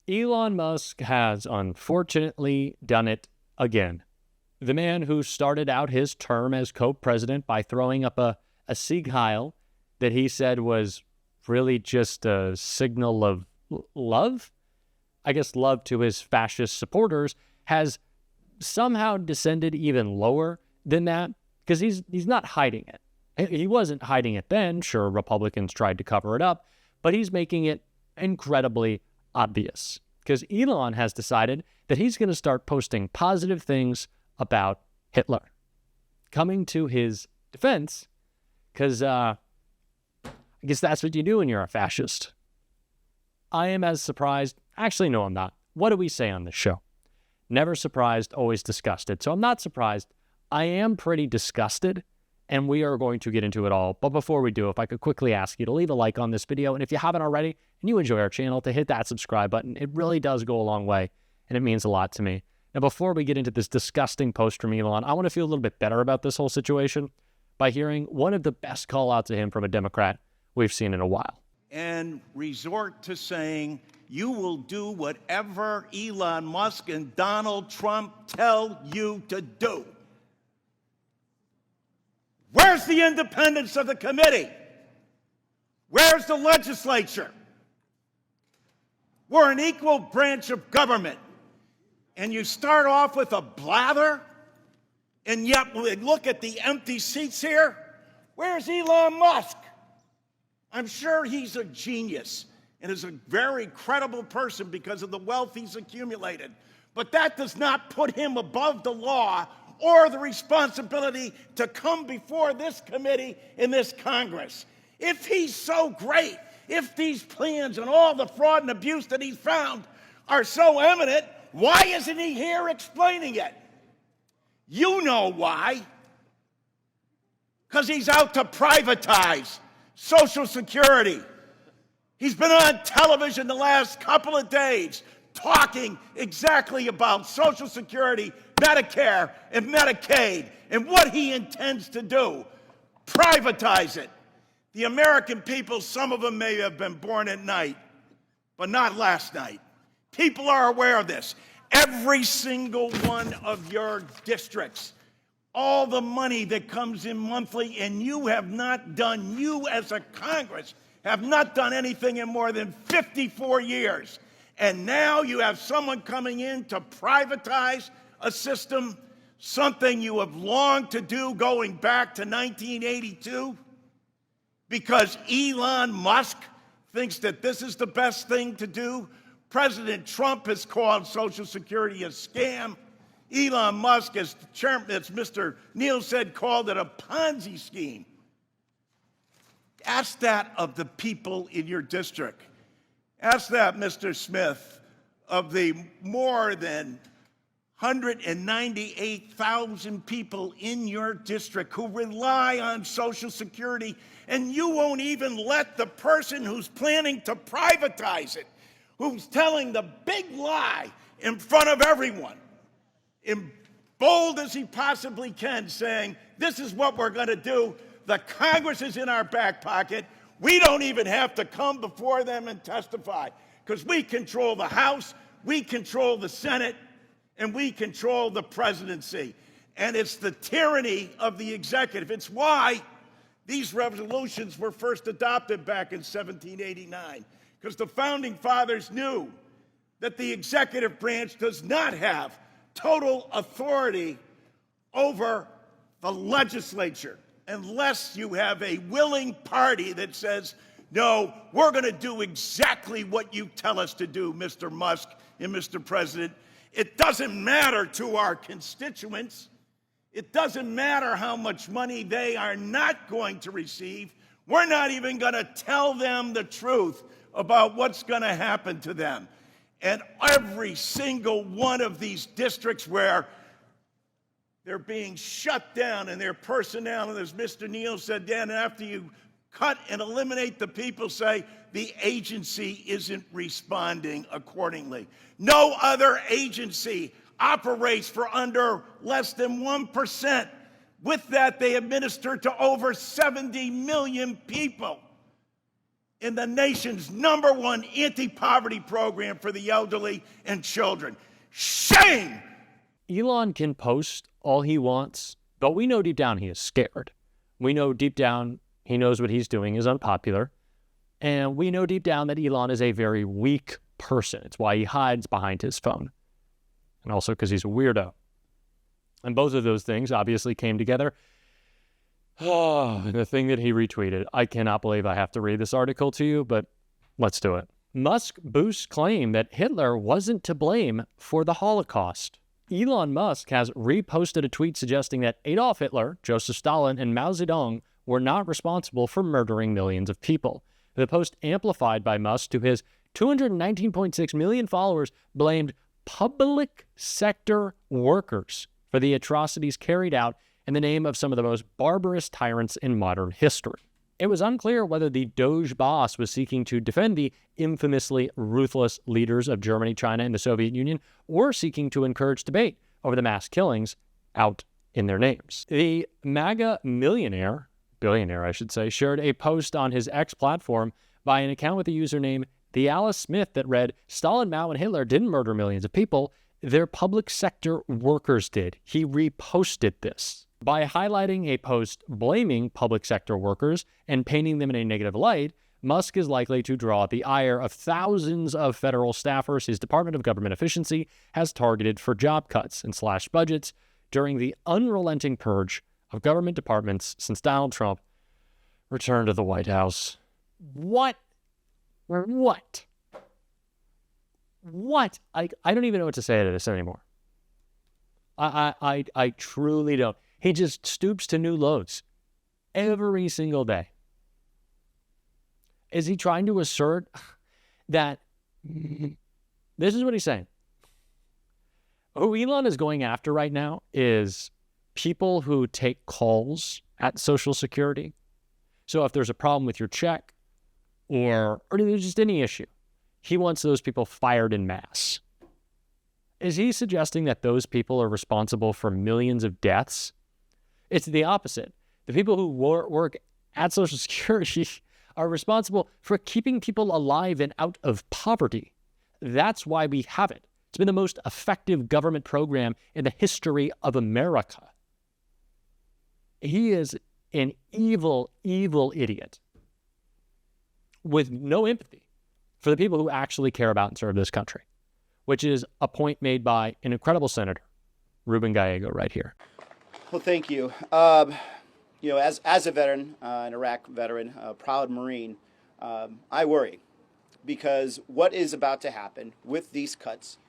Elon Musk has unfortunately done it again. The man who started out his term as co-president by throwing up a Sieg Heil that he said was really just a signal of love, I guess love to his fascist supporters, has somehow descended even lower than that because he's not hiding it. He wasn't hiding it then. Sure, Republicans tried to cover it up, but he's making it incredibly obvious because Elon has decided that he's going to start posting positive things about Hitler. Coming to his defense, because I guess that's what you do when you're a fascist. I am as surprised. Actually, no, I'm not. What do we say on this show? Never surprised, always disgusted. So I'm not surprised. I am pretty disgusted, and we are going to get into it all. But before we do, if I could quickly ask you to leave a like on this video, and if you haven't already, and you enjoy our channel, to hit that subscribe button. It really does go a long way, and it means a lot to me. Now, before we get into this disgusting post from Elon, I want to feel a little bit better about this whole situation by hearing one of the best call-outs to him from a Democrat we've seen in a while. And resort to saying, you will do whatever Elon Musk and Donald Trump tell you to do. Where's the independence of the committee? Where's the legislature? We're an equal branch of government. And you start off with a blather, and yet when we look at the empty seats here, where's Elon Musk? I'm sure he's a genius and is a very credible person because of the wealth he's accumulated. But that does not put him above the law or the responsibility to come before this committee in this Congress. If he's so great, if these plans and all the fraud and abuse that he's found are so eminent, why isn't he here explaining it? You know why. Because he's out to privatize Social Security. He's been on television the last couple of days talking exactly about Social Security, Medicare, and Medicaid, and what he intends to do. Privatize it. The American people, some of them may have been born at night, but not last night. People are aware of this. Every single one of your districts, all the money that comes in monthly, and you have not done, you as a Congress, have not done anything in more than 54 years. And now you have someone coming in to privatize a system, something you have longed to do going back to 1982, because Elon Musk thinks that this is the best thing to do. President Trump has called Social Security a scam. Elon Musk, as Mr. Neal said, called it a Ponzi scheme. Ask that of the people in your district. Ask that, Mr. Smith, of the more than 198,000 people in your district who rely on Social Security, and you won't even let the person who's planning to privatize it, who's telling the big lie in front of everyone, in bold as he possibly can, saying, this is what we're going to do. The Congress is in our back pocket. We don't even have to come before them and testify because we control the House, we control the Senate, and we control the presidency. And it's the tyranny of the executive. It's why these resolutions were first adopted back in 1789, because the founding fathers knew that the executive branch does not have total authority over the legislature unless you have a willing party that says, no, we're going to do exactly what you tell us to do, Mr. Musk and Mr. President. It doesn't matter to our constituents. It doesn't matter how much money they are not going to receive. We're not even going to tell them the truth about what's going to happen to them. And every single one of these districts where they're being shut down and their personnel, and as Mr. Neal said, then after you cut and eliminate the people, say the agency isn't responding accordingly. No other agency operates for under less than 1%. With that, they administer to over 70 million people. in the nation's #1 anti-poverty program for the elderly and children. Shame! Elon can post all he wants, but we know deep down he is scared. We know deep down he knows what he's doing is unpopular. And we know deep down that Elon is a very weak person. It's why he hides behind his phone. And also because he's a weirdo. And both of those things obviously came together. Oh, the thing that he retweeted. I cannot believe I have to read this article to you, but let's do it. Musk boosts claim that Hitler wasn't to blame for the Holocaust. Elon Musk has reposted a tweet suggesting that Adolf Hitler, Joseph Stalin, and Mao Zedong were not responsible for murdering millions of people. The post, amplified by Musk to his 219.6 million followers, blamed public sector workers for the atrocities carried out in the name of some of the most barbarous tyrants in modern history. It was unclear whether the Doge boss was seeking to defend the infamously ruthless leaders of Germany, China, and the Soviet Union, or seeking to encourage debate over the mass killings out in their names. The MAGA billionaire, I should say, shared a post on his X platform by an account with the username The Alice Smith that read, "Stalin, Mao, and Hitler didn't murder millions of people. Their public sector workers did." He reposted this. By highlighting a post blaming public sector workers and painting them in a negative light, Musk is likely to draw the ire of thousands of federal staffers his Department of Government Efficiency has targeted for job cuts and slashed budgets during the unrelenting purge of government departments since Donald Trump returned to the White House. What? I don't even know what to say to this anymore. I truly don't. He just stoops to new lows every single day. Is he trying to assert that this is what he's saying? Who Elon is going after right now is people who take calls at Social Security. So if there's a problem with your check or there's just any issue, he wants those people fired en masse. Is he suggesting that those people are responsible for millions of deaths? It's the opposite. The people who work at Social Security are responsible for keeping people alive and out of poverty. That's why we have it. It's been the most effective government program in the history of America. He is an evil, evil idiot with no empathy for the people who actually care about and serve this country, which is a point made by an incredible senator, Ruben Gallego, right here. Well, thank you. As a veteran, an Iraq veteran, a proud Marine, I worry because what is about to happen with these cuts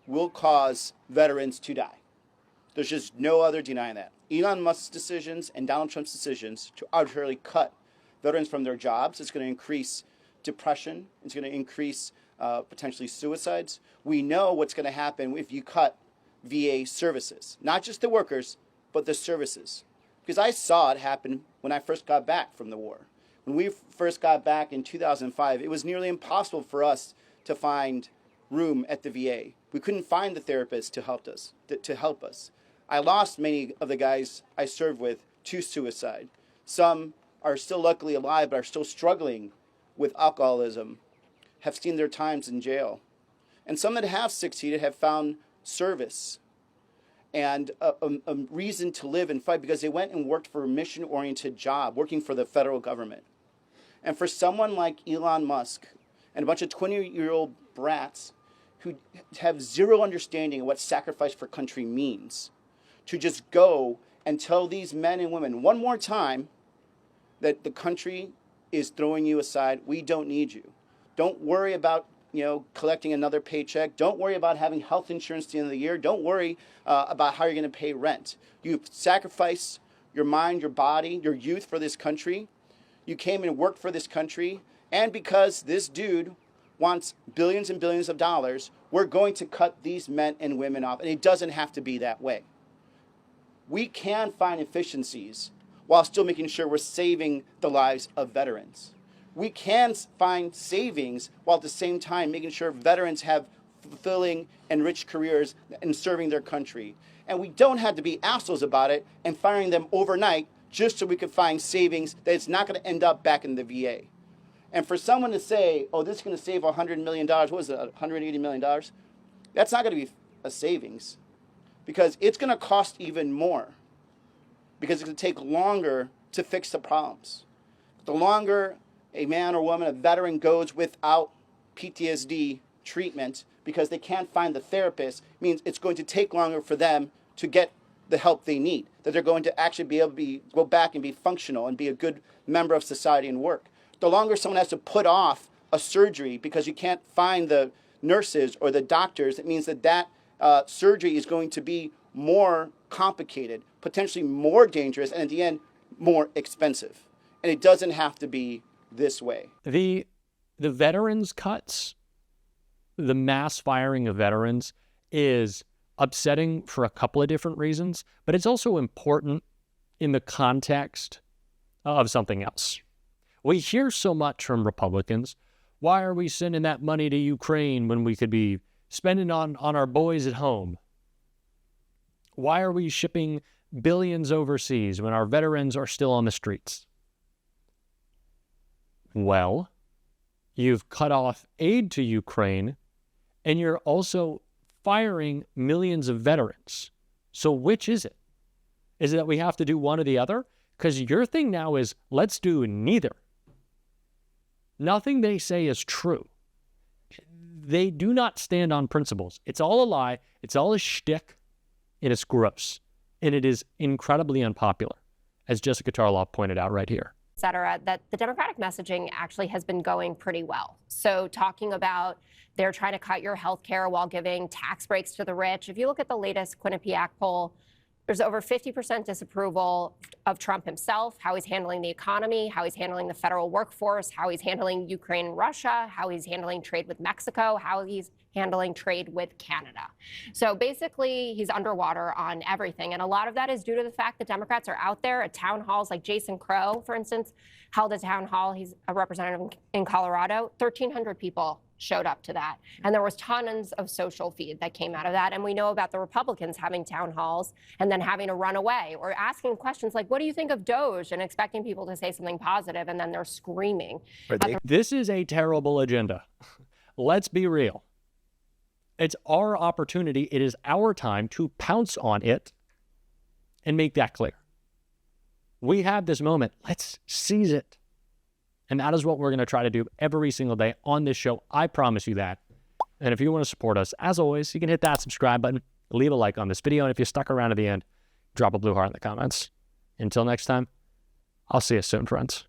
will cause veterans to die. There's just no other denying that. Elon Musk's decisions and Donald Trump's decisions to arbitrarily cut veterans from their jobs is going to increase depression. It's going to increase potentially suicides. We know what's going to happen if you cut VA services, not just the workers, but the services. Because I saw it happen when I first got back from the war. When we first got back in 2005, it was nearly impossible for us to find room at the VA. We couldn't find the therapist to help us. I lost many of the guys I served with to suicide. Some are still luckily alive, but are still struggling with alcoholism, have seen their times in jail. And some that have succeeded have found service and a reason to live and fight because they went and worked for a mission-oriented job, working for the federal government. And for someone like Elon Musk and a bunch of 20-year-old brats who have zero understanding of what sacrifice for country means, to just go and tell these men and women one more time that the country is throwing you aside. We don't need you. Don't worry about collecting another paycheck. Don't worry about having health insurance at the end of the year. Don't worry about how you're going to pay rent. You sacrifice your mind, your body, your youth for this country. You came and worked for this country. And because this dude wants billions and billions of dollars, we're going to cut these men and women off. And it doesn't have to be that way. We can find efficiencies while still making sure we're saving the lives of veterans. We can find savings while at the same time making sure veterans have fulfilling and rich careers in serving their country. And we don't have to be assholes about it and firing them overnight just so we can find savings that it's not going to end up back in the VA. And for someone to say, oh, this is going to save $100 million, what was it, $180 million? That's not going to be a savings, because it's going to cost even more, because it's going to take longer to fix the problems. The longer a man or woman, a veteran, goes without PTSD treatment because they can't find the therapist, means it's going to take longer for them to get the help they need, that they're going to actually be able to go back and be functional and be a good member of society and work. The longer someone has to put off a surgery because you can't find the nurses or the doctors, it means that surgery is going to be more complicated, potentially more dangerous, and at the end, more expensive. And it doesn't have to be this way. The veterans cuts, the mass firing of veterans, is upsetting for a couple of different reasons, but it's also important in the context of something else. We hear so much from Republicans. Why are we sending that money to Ukraine when we could be spending on our boys at home? Why are we shipping billions overseas when our veterans are still on the streets? Well, you've cut off aid to Ukraine, and you're also firing millions of veterans. So which is it? Is it that we have to do one or the other? Because your thing now is, let's do neither. Nothing they say is true. They do not stand on principles. It's all a lie. It's all a shtick. And it's gross. And it is incredibly unpopular, as Jessica Tarloff pointed out right here. Et cetera, that the Democratic messaging actually has been going pretty well. So talking about they're trying to cut your health care while giving tax breaks to the rich. If you look at the latest Quinnipiac poll, there's over 50% disapproval of Trump himself, how he's handling the economy, how he's handling the federal workforce, how he's handling Ukraine and Russia, how he's handling trade with Mexico, how he's handling trade with Canada. So basically, he's underwater on everything. And a lot of that is due to the fact that Democrats are out there at town halls, like Jason Crow, for instance, held a town hall. He's a representative in Colorado. 1,300 people showed up to that. And there was tons of social feed that came out of that. And we know about the Republicans having town halls and then having to run away or asking questions like, what do you think of Doge? And expecting people to say something positive, and then they're screaming. This is a terrible agenda. Let's be real. It's our opportunity. It is our time to pounce on it and make that clear. We have this moment. Let's seize it. And that is what we're going to try to do every single day on this show. I promise you that. And if you want to support us, as always, you can hit that subscribe button, leave a like on this video, and if you stuck around to the end, drop a blue heart in the comments. Until next time, I'll see you soon, friends.